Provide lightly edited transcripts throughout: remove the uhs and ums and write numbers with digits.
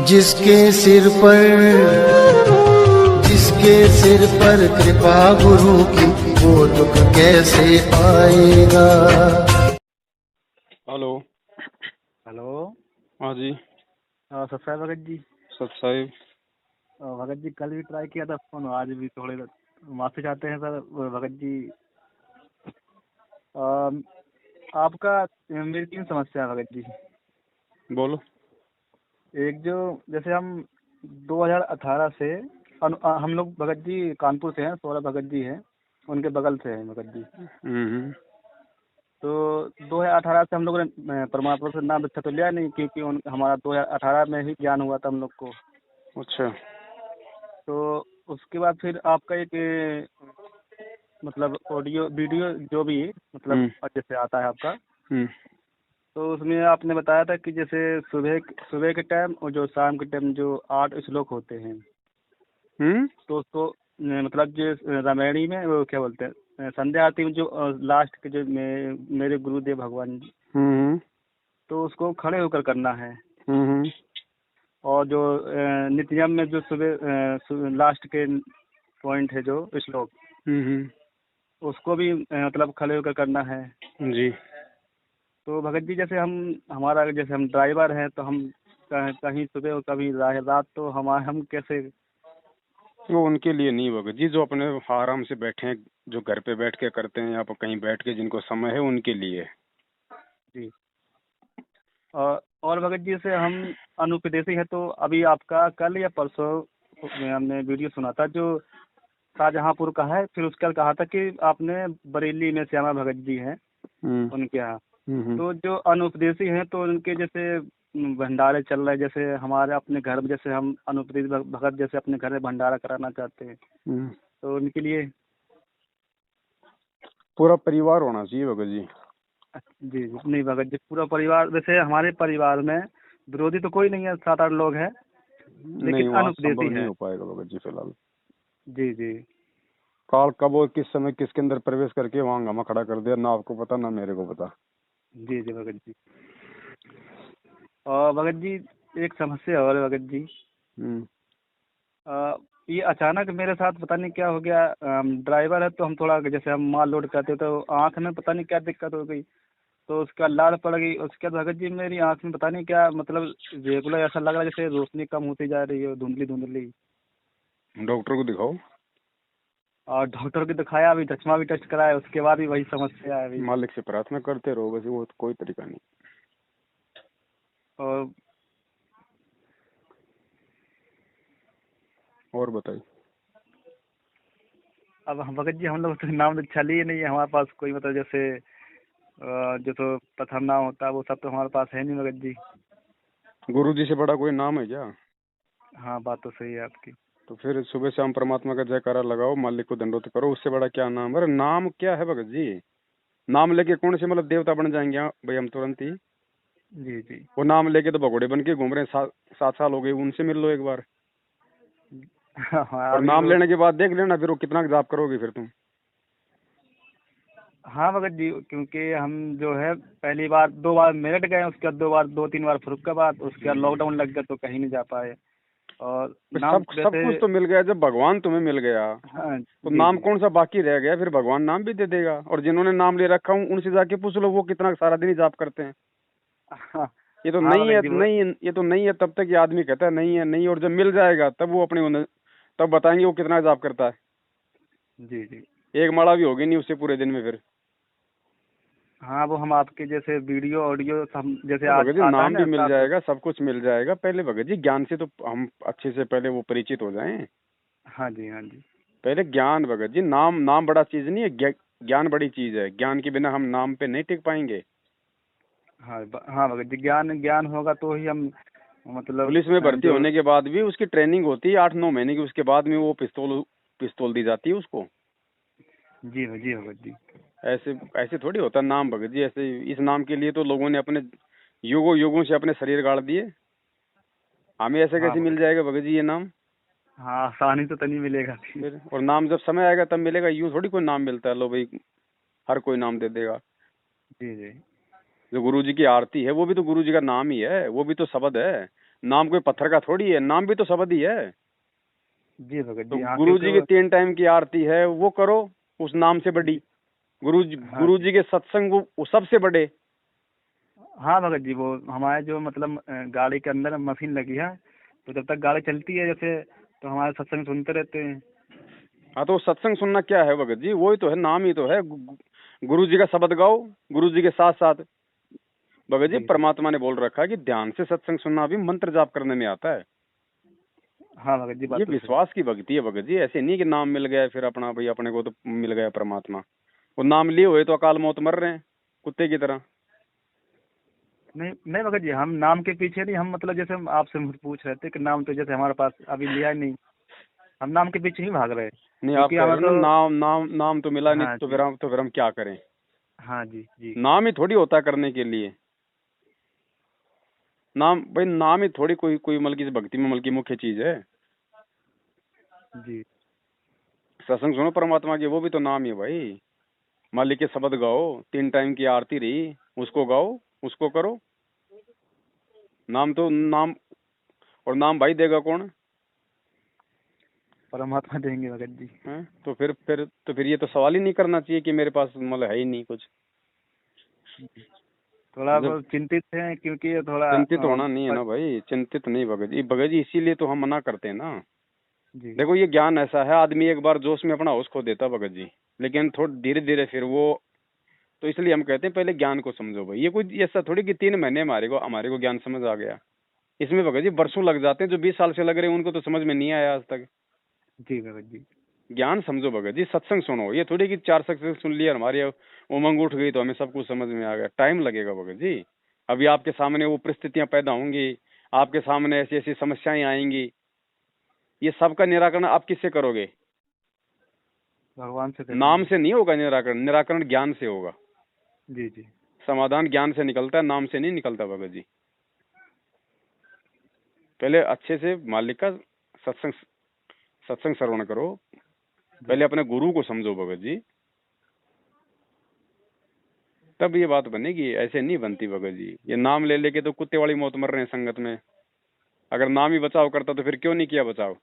जिसके सिर पर जिसके सिर पर कृपा गुरु की, वो दुख कैसे आएगा। हेलो। हेलो। हाँ जी। सत साहब भगत जी। सत साहिब। भगत जी कल भी ट्राई किया था फोन, आज भी थोड़े माफी चाहते हैं सर भगत जी। आपका मेरी 3 समस्या है भगत जी। बोलो। एक जो जैसे हम 2018 से हम लोग भगत जी कानपुर से हैं, सौरभ भगत जी हैं, उनके बगल से हैं भगत जी। तो 2018 से हम लोगों ने परमात्मा से नाम दीक्षा तो लिया नहीं, क्योंकि हमारा 2018 में ही ज्ञान हुआ था हम लोग को। अच्छा। तो उसके बाद फिर आपका एक मतलब ऑडियो वीडियो जो भी मतलब जैसे आता है आपका, तो उसमें आपने बताया था कि जैसे सुबह के टाइम और जो शाम के टाइम जो 8 श्लोक होते हैं, तो उसको मतलब जो रामायणी में वो क्या बोलते हैं, संध्या आरती में जो लास्ट के जो मेरे गुरुदेव भगवान जी, तो उसको खड़े होकर करना है। और जो नित्यम में जो सुबह लास्ट के पॉइंट है जो श्लोक, उसको भी मतलब खड़े होकर करना है जी। तो भगत जी जैसे हम ड्राइवर हैं, तो हम कहीं सुबह और कभी रात, तो हम कैसे। वो उनके लिए नहीं होगा जी, जो अपने आराम से बैठे हैं, जो घर पे बैठ के करते हैं या कहीं बैठ के जिनको समय है, उनके लिए। जी। और भगत जी से हम अनुपदेशी है, तो अभी आपका कल या परसों में हमने वीडियो सुना था जो शाहजहांपुर का है, फिर उसके बाद कहा था कि आपने बरेली में श्यामा भगत जी हैं उनके यहाँ, तो जो अनुपदेशी हैं तो उनके जैसे भंडारे चल रहे हैं, जैसे हमारे अपने घर में जैसे हम अनुपदेशी भगत जैसे अपने घर में भंडारा कराना चाहते हैं, तो उनके लिए पूरा परिवार होना चाहिए भगत जी। जी जी नहीं भगत जी, पूरा परिवार, वैसे हमारे परिवार में विरोधी तो कोई नहीं है, 7-8 लोग हैं, लेकिन अनुपदेशी नहीं है। हो पाएगा भगत जी फिलहाल। जी जी। काल कब और किस समय किसके अंदर प्रवेश करके वहाँ हंगामा खड़ा कर दिया, ना आपको पता ना मेरे को पता। जी जी भगत जी। और भगत जी एक समस्या और है भगत जी। ये अचानक मेरे साथ पता नहीं क्या हो गया, ड्राइवर है तो हम थोड़ा जैसे हम माल लोड करते तो आँख में पता नहीं क्या दिक्कत हो गई, तो उसका लाल पड़ गई। उसके बाद भगत जी मेरी आँख में पता नहीं क्या मतलब रेगुलर ऐसा लग रहा है जैसे रोशनी कम होती जा रही है, धुंधली धुंधली। डॉक्टर को दिखाओ। और डॉक्टर को दिखाया, अभी चश्मा भी टेस्ट कराया, उसके बाद भी वही समस्या है अभी। मालिक से प्रार्थना करते रहो, वैसे वो कोई तरीका नहीं। और बताइए। अब भगत जी हम लोग तो नाम तो चल ही नहीं है हमारे पास कोई, मतलब जैसे जो तो प्रथम नाम होता है वो सब तो हमारे पास है नहीं भगत जी। गुरु जी से बड़ा कोई नाम है क्या? हाँ बात तो सही है आपकी। तो फिर सुबह शाम परमात्मा का जयकारा लगाओ, मालिक को दंडोत करो, उससे बड़ा क्या नाम? अरे नाम क्या है भगत जी? नाम लेके कौन से मतलब देवता बन जाएंगे भाई हम तुरंत ही? जी जी। वो नाम लेके तो भगोड़े बन के घूम रहे हैं, 7 साल हो गए, उनसे मिल लो एक बार। हाँ और अभी नाम लेने के बाद देख लेना फिर वो कितना जाप करोगे फिर तुम। हाँ भगत जी, क्योंकि हम जो है पहली बार 2 बार मेरठ गए, उसके बाद 2-3 बार फरुखाबाद, उसके बाद लॉकडाउन लग गया तो कहीं नहीं जा पाए। और नाम सब वैसे कुछ तो मिल गया, जब भगवान तुम्हें मिल गया हाँ तो जी नाम जी। कौन सा बाकी रह गया? फिर भगवान नाम भी दे देगा। और जिन्होंने नाम ले रखा हूँ उनसे जाके पूछ लो, वो कितना सारा दिन ही जाप करते हैं। हाँ ये तो हाँ नहीं है, भगत जी ये तो नहीं है, तब तक ये आदमी कहता है नहीं है नहीं, और जब मिल जाएगा तब वो तब बताएंगे वो कितना जाप करता है। जी जी। एक माला भी होगी नहीं उससे पूरे दिन में फिर। हाँ वो हम आपके जैसे वीडियो ऑडियो सब जैसे तो आज भगत जी आता है नाम भी ना मिल साथ। जाएगा, सब कुछ मिल जाएगा, पहले भगत जी ज्ञान से तो हम अच्छे से पहले वो परिचित हो जाएं। हाँ जी हाँ जी। पहले ज्ञान भगत जी, नाम बड़ा चीज नहीं है, ज्ञान बड़ी चीज है। ज्ञान के बिना हम नाम पे नहीं टिक पाएंगे। हाँ हाँ भगत जी, ज्ञान ज्ञान होगा तो ही हम मतलब पुलिस में भर्ती जो। होने के बाद भी उसकी ट्रेनिंग होती है 8-9 महीने की, उसके बाद में वो पिस्तौल दी जाती है उसको। जी जी भगत जी। ऐसे ऐसे थोड़ी होता नाम भगत जी। ऐसे इस नाम के लिए तो लोगों ने अपने युगों युगों से अपने शरीर गाड़ दिए। हमें ऐसे हाँ कैसे मिल भगत। जाएगा भगत जी ये नाम? हाँ आसानी तो नहीं मिलेगा फिर। फिर और नाम जब समय आएगा तब मिलेगा, यूं थोड़ी कोई नाम मिलता है लो भाई हर कोई नाम दे देगा। जी जी। जो गुरु जी की आरती है वो भी तो गुरु जी का नाम ही है, वो भी तो शब्द है। नाम कोई पत्थर का थोड़ी है, नाम भी तो शब्द ही है। जी भगत तो जी, हाँ गुरु जी की क्योंकि 3 टाइम की आरती है, वो करो उस नाम से बड़ी। हाँ गुरु जी के सत्संग वो सबसे बड़े। हाँ भगत जी, वो हमारे जो मतलब गाड़ी के अंदर मशीन लगी है, तो जब तक गाड़ी चलती है जैसे, तो हमारे सत्संग सुनते रहते हैं। हाँ, तो सत्संग सुनना क्या है भगत जी, वही तो है, नाम ही तो है। गुरु जी का शब्द गाओ, गुरु जी के साथ साथ। भगत जी जी जी, परमात्मा ने बोल रखा है कि ध्यान से सत्संग सुनना भी मंत्र जाप करने में आता है। हाँ भगत जी, ये बात तो सही। विश्वास की भक्ति है भगत जी, ऐसे नहीं कि नाम मिल गया फिर अपना भाई अपने को तो मिल गया परमात्मा। वो नाम लिए हुए तो अकाल मौत मर रहे हैं कुत्ते की तरह। नहीं नहीं भगत जी, हम नाम के पीछे नहीं, हम मतलब जैसे हम आपसे पूछ रहे थे कि नाम तो जैसे हमारे पास अभी लिया ही नहीं, हम नाम के पीछे नहीं भाग रहे, नहीं, आप क्योंकि कह हमें रहे हो तो। ना, नाम नाम नाम तो मिला नहीं, हाँ तो जी, फिर हम क्या करें। हाँ जी जी नाम ही थोड़ी होता है करने के लिए। नाम भाई, नाम ही थोड़ी कोई कोई मतलब की भक्ति में मतलब की मुख्य चीज है। जी। सत्संग सुनो परमात्मा की, वो भी तो नाम ही है भाई। मालिक के शब्द गाओ, 3 टाइम की आरती रही, उसको गाओ, उसको करो। नाम तो नाम, और नाम भाई देगा कौन परमात्मा देंगे भगत जी। है। तो फिर ये तो सवाल ही नहीं करना चाहिए कि मेरे पास मतलब है ही नहीं कुछ। थोड़ा जब बहुत चिंतित हैं, क्योंकि ये थोड़ा चिंतित होना नहीं है ना भाई, चिंतित नहीं भगत जी, भगत जी इसीलिए तो हम मना करते हैं ना। जी देखो ये ज्ञान ऐसा है, आदमी एक बार जोश में अपना होश खो देता भगत जी, लेकिन थोड़ा धीरे धीरे फिर वो, तो इसलिए हम कहते हैं पहले ज्ञान को समझो भाई। ये कोई ऐसा थोड़ी कि 3 महीने हमारे को ज्ञान समझ आ गया। इसमें भगत जी वर्षों लग जाते हैं, जो 20 साल से लग रहे हैं उनको तो समझ में नहीं आया आज तक। जी भगत जी। ज्ञान समझो भगत जी, सत्संग सुनो। ये थोड़ी कि 4 सत्संग सुन लिया, हमारी उमंग उठ गई तो हमें सब कुछ समझ में आ गया। टाइम लगेगा भगत जी। अभी आपके सामने वो परिस्थितियां पैदा होंगी, आपके सामने ऐसी ऐसी समस्याएं आएंगी, ये सबका निराकरण आप किससे करोगे। भगवान से नाम करेंगे। से नहीं होगा निराकरण, निराकरण ज्ञान से होगा। जी जी। समाधान ज्ञान से निकलता है, नाम से नहीं निकलता भगत जी। पहले अच्छे से मालिक का सत्संग सत्संग श्रवण करो, जी पहले अपने गुरु को समझो भगत जी, तब ये बात बनेगी। ऐसे नहीं बनती भगत जी। ये नाम ले लेके तो कुत्ते वाली मौत मर रहे हैं संगत में। अगर नाम ही बचाव करता तो फिर क्यों नहीं किया बचाव।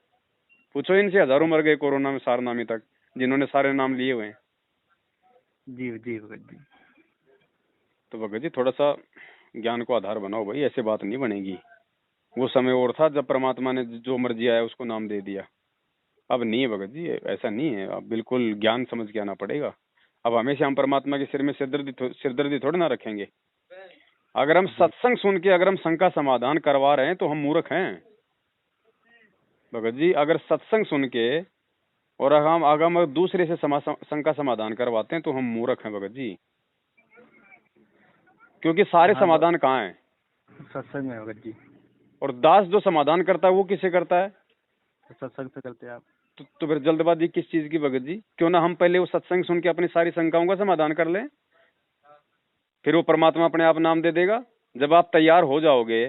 पूछो इनसे, हजारों मर गए कोरोना में सारनामी तक, जिन्होंने सारे नाम लिए हुए हैं। जी जी भगत जी। तो भगत जी थोड़ा सा ज्ञान को आधार बनाओ भाई, ऐसे बात नहीं बनेगी। वो समय और था जब परमात्मा ने जो मर्जी आया उसको नाम दे दिया। अब नहीं है भगत जी, ऐसा नहीं है। अब बिल्कुल ज्ञान समझ के आना पड़ेगा। अब हमेशा हम परमात्मा के सिर में सिरदर्दी थोड़ी ना रखेंगे। अगर हम जी सत्संग सुन के अगर हम शंका समाधान करवा रहे हैं तो हम मूर्ख हैं भगत जी। अगर सत्संग सुन के और अगर हम दूसरे से शंका समाधान करवाते हैं तो हम मूर्ख हैं भगत जी। क्योंकि सारे हाँ समाधान कहाँ हैं। सत्संग में भगत जी। और दास जो समाधान करता है वो किससे करता है। तो सत्संग से करते हैं आप। तो फिर जल्दबाजी किस चीज की भगत जी। क्यों ना हम पहले वो सत्संग सुन के अपनी सारी शंकाओं का समाधान कर लें, फिर वो परमात्मा अपने आप नाम दे देगा। जब आप तैयार हो जाओगे,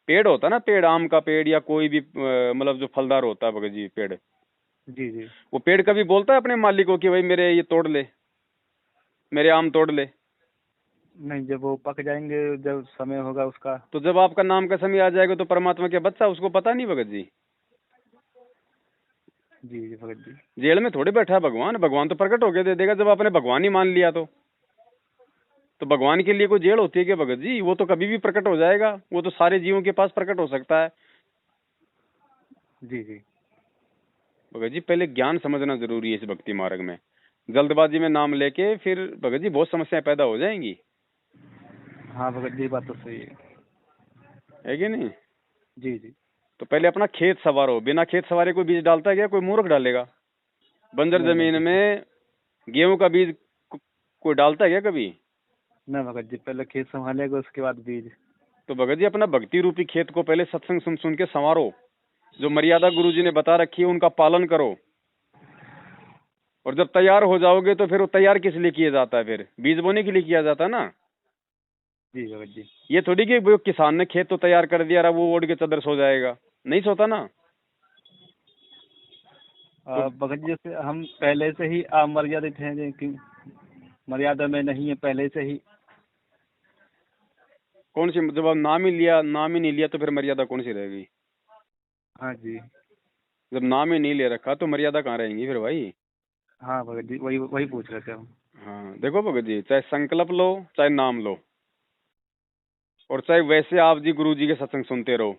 पेड़ होता है ना, पेड़ आम का पेड़ या कोई भी मतलब जो फलदार होता है भगत जी पेड़, जी जी। वो पेड़ कभी बोलता है अपने मालिक को कि भाई मेरे ये तोड़ ले, मेरे आम तोड़ ले। नहीं, जब वो पक जाएंगे, जब समय होगा उसका। तो जब आपका नाम का समय आ जाएगा तो परमात्मा के बच्चा, उसको पता नहीं भगत जी। जी जी भगत जी। जेल में थोड़े बैठा है भगवान, भगवान तो प्रकट होके दे देगा जब आपने भगवान ही मान लिया तो भगवान के लिए कोई जेल होती है क्या भगत जी। वो तो कभी भी प्रकट हो जाएगा, वो तो सारे जीवों के पास प्रकट हो सकता है। जी जी। भगत जी पहले ज्ञान समझना जरूरी है इस भक्ति मार्ग में। जल्दबाजी में नाम लेके फिर भगत जी बहुत समस्याएं पैदा हो जाएंगी। हाँ भगत जी, बात तो सही है कि नहीं। जी जी। तो पहले अपना खेत सवारो। बिना खेत सवारे कोई बीज डालता है क्या। कोई मूर्ख डालेगा। बंजर नहीं जमीन भगत जी। में गेहूं का बीज कोई डालता है क्या कभी। नहीं भगत जी, पहले खेत संभालेगा, उसके बाद बीज। तो भगत जी अपना भक्ति रूपी खेत को पहले सत्संग सुन सुन के संवारो। जो मर्यादा गुरु जी ने बता रखी है उनका पालन करो। और जब तैयार हो जाओगे तो फिर वो तैयार किस लिए किया जाता है, फिर बीज बोने के लिए किया जाता है ना। जी भगत जी। ये थोड़ी कि वो किसान ने खेत तो तैयार कर दिया, रहा वो ओढ़ के चदर सो जाएगा, नहीं सोता ना। तो भगत जी, जैसे हम पहले से ही अमर्यादित हैं, कि मर्यादा में नहीं है पहले से ही। कौन सी, जब आप नाम ही नहीं लिया तो फिर मर्यादा कौन सी रहेगी? हाँ जी। जब नाम ही नहीं ले रखा तो मर्यादा कहाँ रहेंगी फिर भाई? हाँ भगत जी, वही वही पूछ रहे थे हम। हाँ देखो भगत जी, चाहे संकल्प लो चाहे नाम लो, और चाहे वैसे आप जी गुरु जी के सत्संग सुनते रहो,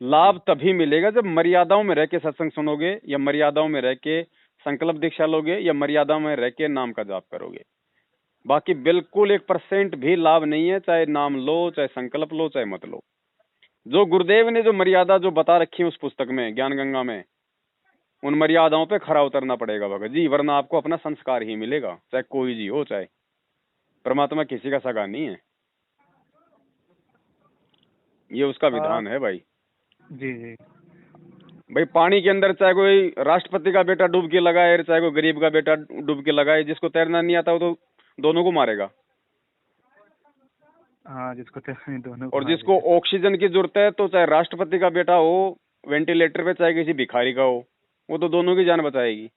लाभ तभी मिलेगा जब मर्यादाओं में रह के सत्संग सुनोगे, या मर्यादाओं में रह के संकल्प दीक्षा लोगे, या मर्यादा में रह के नाम का जाप करोगे। बाकी बिल्कुल 1% भी लाभ नहीं है, चाहे नाम लो चाहे संकल्प लो चाहे मत लो। जो गुरुदेव ने जो मर्यादा जो बता रखी है उस पुस्तक में, ज्ञान गंगा में, उन मर्यादाओं पे खरा उतरना पड़ेगा भगत जी, वरना आपको अपना संस्कार ही मिलेगा, चाहे कोई जी हो, चाहे परमात्मा किसी का सगा नहीं है, ये उसका विधान है भाई। जी जी। भाई पानी के अंदर चाहे कोई राष्ट्रपति का बेटा डुबकी लगाए, चाहे कोई गरीब का बेटा डुबकी लगाए, जिसको तैरना नहीं आता वो तो दोनों को मारेगा। हाँ, जिसको दोनों को और मार जिसको देगा। ऑक्सीजन की जरूरत है, तो चाहे राष्ट्रपति का बेटा हो वेंटिलेटर पे, चाहे किसी भिखारी का हो, वो तो दोनों की जान बचाएगी।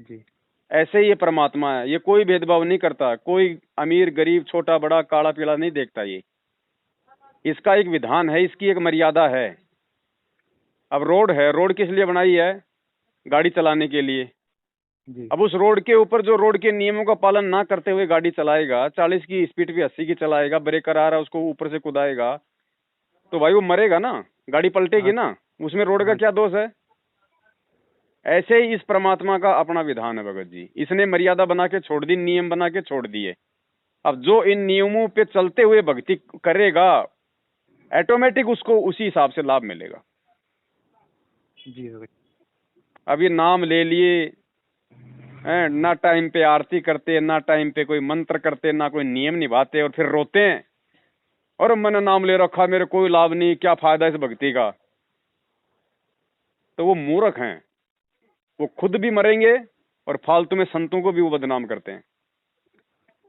जी। ऐसे ही ये परमात्मा है, ये कोई भेदभाव नहीं करता, कोई अमीर गरीब छोटा बड़ा काला पीला नहीं देखता। ये इसका एक विधान है, इसकी एक मर्यादा है। अब रोड है, रोड किस लिए बनाई है? गाड़ी चलाने के लिए। जी। अब उस रोड के ऊपर जो रोड के नियमों का पालन ना करते हुए गाड़ी चलाएगा, 40 की स्पीड पे 80 की चलाएगा, ब्रेकर आ रहा है उसको ऊपर से कुदाएगा, तो भाई वो मरेगा ना, गाड़ी पलटेगी हाँ। ना, उसमें रोड का हाँ। क्या दोष है? ऐसे ही इस परमात्मा का अपना विधान है भगत जी, इसने मर्यादा बना के छोड़ दी, नियम बना के छोड़ दिए। अब जो इन नियमों पे चलते हुए भक्ति करेगा, ऑटोमेटिक उसको उसी हिसाब से लाभ मिलेगा। जी भगत। अब ये नाम ले लिए हैं, ना टाइम पे आरती करते, ना टाइम पे कोई मंत्र करते, ना कोई नियम निभाते, और फिर रोते हैं, और मैंने नाम ले रखा, मेरे कोई लाभ नहीं, क्या फायदा इस भक्ति का। तो वो मूर्ख हैं, वो खुद भी मरेंगे और फालतू में संतों को भी वो बदनाम करते हैं।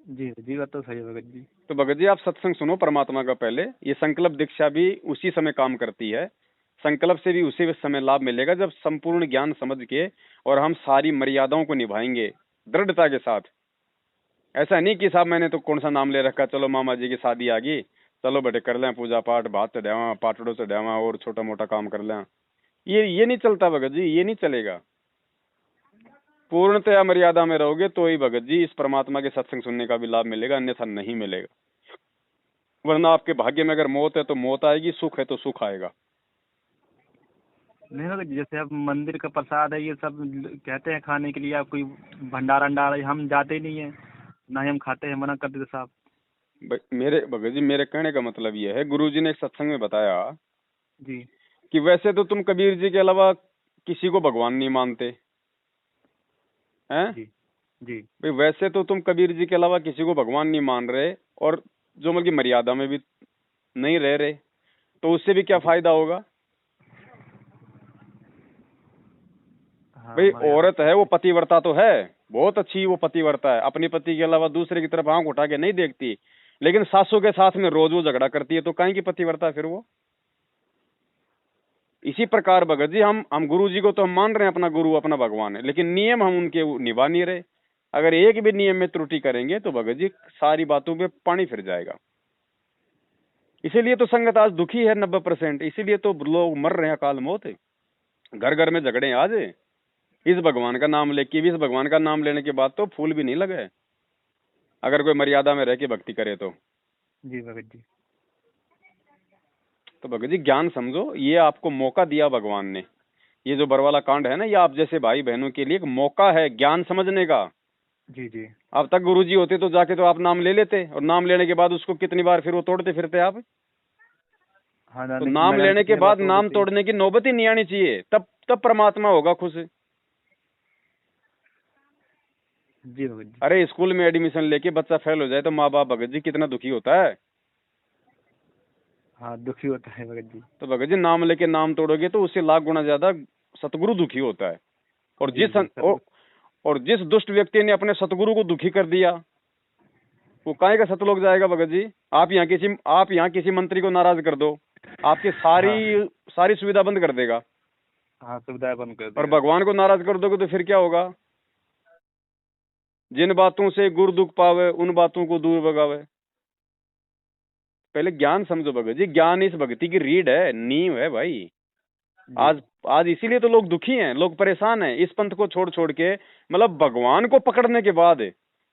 जी जी, बात तो सही है भगत जी। तो भगत जी आप सत्संग सुनो परमात्मा का पहले। ये संकल्प दीक्षा भी उसी समय काम करती है, संकल्प से भी उसी समय लाभ मिलेगा जब संपूर्ण ज्ञान समझ के और हम सारी मर्यादाओं को निभाएंगे दृढ़ता के साथ। ऐसा नहीं कि साहब मैंने तो कौन सा नाम ले रखा, चलो मामा जी की शादी आ गई, चलो बेटे कर लें पूजा पाठ, भात चढ़ावा, पाटड़ो चढ़ावा, और छोटा मोटा काम कर लें। ये नहीं चलता भगत जी, ये नहीं चलेगा। पूर्णतया मर्यादा में रहोगे तो ही भगत जी इस परमात्मा के सत्संग सुनने का भी लाभ मिलेगा, अन्यथा नहीं मिलेगा। वरना आपके भाग्य में अगर मौत है तो मौत आएगी, सुख है तो सुख आएगा। नहीं भगत जी, जैसे अब मंदिर का प्रसाद है, ये सब कहते हैं खाने के लिए, आप कोई भंडारा अंडारा, हम जाते ही नहीं है, ना ही हम खाते हैं, मना कर देते साहब। मेरे भगत जी, मेरे कहने का मतलब ये है, गुरु जी ने एक सत्संग में बताया जी। कि वैसे तो तुम कबीर जी के अलावा किसी को भगवान नहीं मानते हैं। जी। जी। भाई वैसे तो तुम कबीर जी के अलावा किसी को भगवान नहीं मान रहे, और जो मतलब मर्यादा में भी नहीं रह रहे, तो उससे भी क्या फायदा होगा? हाँ, भाई हमारे यहाँ औरत है वो पतिव्रता तो है, बहुत अच्छी वो पतिव्रता है, अपने पति के अलावा दूसरे की तरफ आंख उठा के नहीं देखती, लेकिन सासू के साथ में रोज वो झगड़ा करती है, तो काहे की पतिव्रता है फिर वो? इसी प्रकार भगत जी हम गुरु जी को तो हम मान रहे हैं अपना गुरु अपना भगवान है, लेकिन नियम हम उनके निभा नहीं रहे। अगर एक भी नियम में त्रुटि करेंगे तो भगत जी सारी बातों पे पानी फिर जाएगा। इसीलिए तो संगत आज दुखी है 90%, इसीलिए तो लोग मर रहे हैं अकाल मौत है, घर घर में झगड़े आज इस भगवान का नाम लेके भी। इस भगवान का नाम लेने के बाद तो फूल भी नहीं लगे, अगर कोई मर्यादा में रह के भक्ति करे तो। जी भगत जी। तो भगत जी ज्ञान समझो, ये आपको मौका दिया भगवान ने, ये जो बरवाला कांड है ना, ये आप जैसे भाई बहनों के लिए एक मौका है ज्ञान समझने का। जी जी। अब तक गुरुजी होते तो जाके तो आप नाम ले लेते, और नाम लेने के बाद उसको कितनी बार फिर वो तोड़ते फिरते आप। हाँ, तो नाम लेने के बाद नाम तोड़ने की नौबत ही नहीं आनी चाहिए, तब परमात्मा होगा खुश। जी भगत जी। अरे स्कूल में एडमिशन लेके बच्चा फेल हो जाए तो माँ बाप भगत जी कितना दुखी होता है। हाँ, दुखी होता है भगत जी। तो भगत जी नाम लेके नाम तोड़ोगे तो उससे लाख गुना ज्यादा सतगुरु दुखी होता है। और जी जी, और जिस दुष्ट व्यक्ति ने अपने सतगुरु को दुखी कर दिया, वो काहे का सतलोक जाएगा भगत जी। आप यहाँ किसी मंत्री को नाराज कर दो, आपकी सारी सुविधा बंद कर देगा। हाँ, सुविधाएं बंद कर और देगा। भगवान को नाराज कर दोगे तो फिर क्या होगा? जिन बातों से गुरु दुख पावे उन बातों को दूर भगावे। पहले ज्ञान समझो भगत जी, ज्ञान इस भक्ति की रीढ़ है, नींव है भाई। आज इसीलिए तो लोग दुखी हैं, लोग परेशान हैं इस पंथ को छोड़ छोड़ के। मतलब भगवान को पकड़ने के बाद,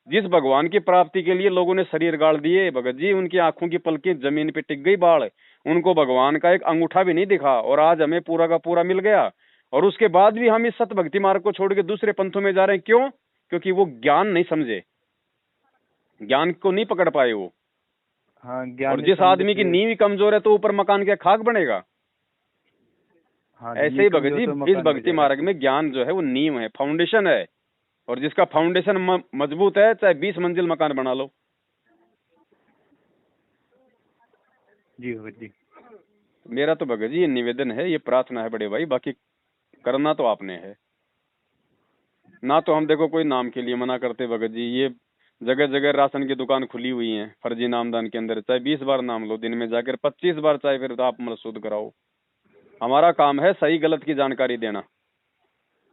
जिस भगवान की प्राप्ति के लिए लोगों ने शरीर गाड़ दिए भगत जी, उनकी आंखों की पलकें जमीन पे टिक गई बाढ़, उनको भगवान का एक अंगूठा भी नहीं दिखा, और आज हमें पूरा का पूरा मिल गया। और उसके बाद भी हम इस सत भक्ति मार्ग को छोड़ के दूसरे पंथों में जा रहे हैं। क्यों? क्योंकि वो ज्ञान नहीं समझे, ज्ञान को नहीं पकड़ पाए वो। हाँ, ज्ञान। और जिस आदमी की नींव ही कमजोर है तो ऊपर मकान क्या खाक बनेगा? हाँ, ऐसे ही भगत जी इस भक्ति मार्ग में ज्ञान जो है वो नींव है, फाउंडेशन है। और जिसका फाउंडेशन मजबूत है, चाहे 20 मंजिल मकान बना लो। जी भगत जी। मेरा तो भगत जी ये निवेदन है, ये प्रार्थना है बड़े भाई, बाकी करना तो आपने है ना। तो हम देखो कोई नाम के लिए मना करते भगत जी, ये जगह जगह राशन की दुकान खुली हुई है फर्जी नामदान के अंदर, चाहे 20 बार नाम लो दिन में जाकर, 25 बार चाहे, फिर तो आप मतलब शुद्ध कराओ। हमारा काम है सही गलत की जानकारी देना।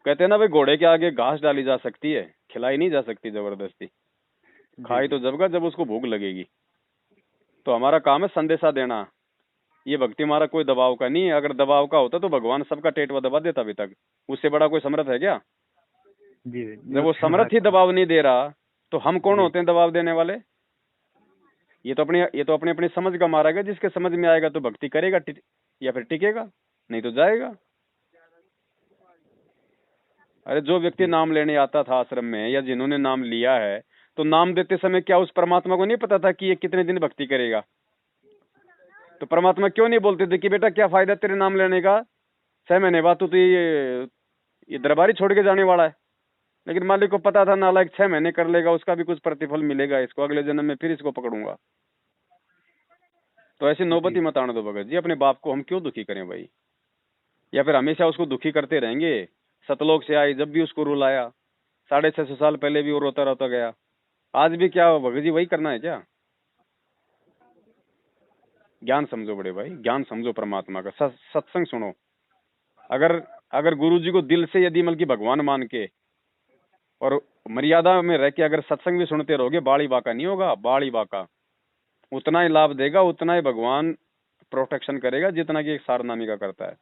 कहते हैं ना भाई, घोड़े के आगे घास डाली जा सकती है, खिलाई नहीं जा सकती जबरदस्ती। खाई तो जब उसको भूख लगेगी। तो हमारा काम है संदेशा देना। ये भक्ति हमारा कोई दबाव का नहीं है। अगर दबाव का होता तो भगवान सबका टेटवा दबा देता अभी तक। उससे बड़ा कोई समर्थ है क्या? जब वो समर्थ ही दबाव नहीं दे रहा तो हम कौन होते हैं दबाव देने वाले? ये तो अपनी अपनी समझ का मार्ग है। जिसके समझ में आएगा तो भक्ति करेगा या फिर टिकेगा, नहीं तो जाएगा। अरे जो व्यक्ति नाम लेने आता था आश्रम में, या जिन्होंने नाम लिया है, तो नाम देते समय क्या उस परमात्मा को नहीं पता था कि ये कितने दिन भक्ति करेगा? तो परमात्मा क्यों नहीं बोलते थे कि बेटा क्या फायदा तेरे नाम लेने का, 6 महीने बाद तो ये दरबारी छोड़ के जाने वाला है। लेकिन मालिक को पता था नालायक 6 महीने कर लेगा, उसका भी कुछ प्रतिफल मिलेगा इसको, अगले जन्म में फिर इसको पकड़ूंगा। तो ऐसी नौबती मत आने दो भगत जी। अपने बाप को हम क्यों दुखी करें भाई? या फिर हमेशा उसको दुखी करते रहेंगे? सतलोक से आई जब भी उसको रुलाया, 650 साल पहले भी वो रोता रोता गया, आज भी क्या भगत जी वही करना है क्या? ज्ञान समझो बड़े भाई, ज्ञान समझो परमात्मा का। सत्संग सुनो। अगर गुरु जी को दिल से यदि मतलब भगवान मान के और मर्यादा में रह के अगर सत्संग भी सुनते रहोगे, बाड़ी बाका नहीं होगा। बाड़ी बाका उतना ही लाभ देगा, उतना ही भगवान प्रोटेक्शन करेगा जितना कि एक सारनामी का करता है।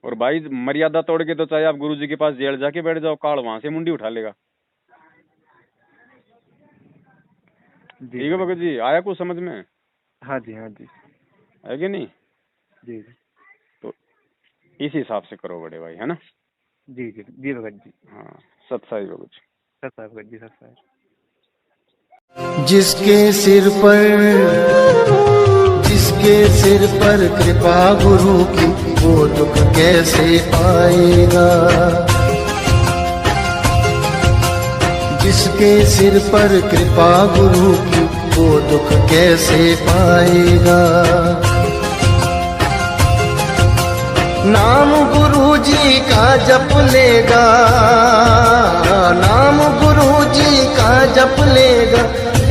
और भाई मर्यादा तोड़ के तो चाहे आप गुरु जी के पास जेल जाके बैठ जाओ, काल वहां से मुंडी उठा लेगा। ठीक है भगत जी, आया कुछ समझ में? हाँ जी, हाँ जी, है कि नहीं? जी। तो इस हिसाब से करो बड़े भाई, है ना? जी जी जी भगत जी। हाँ, सत्साई भगत जी। सत्साई भगत जी, सत्साई। जिसके सिर पर कृपा गुरु की, वो दुख कैसे पाएगा? जिसके सिर पर कृपा गुरु की, वो दुख कैसे पाएगा? नाम गुरु जी का जप लेगा, नाम गुरु जी का जप लेगा,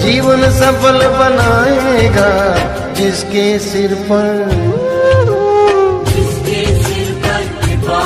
जीवन सफल बनाएगा। जिसके सिर पर कृपा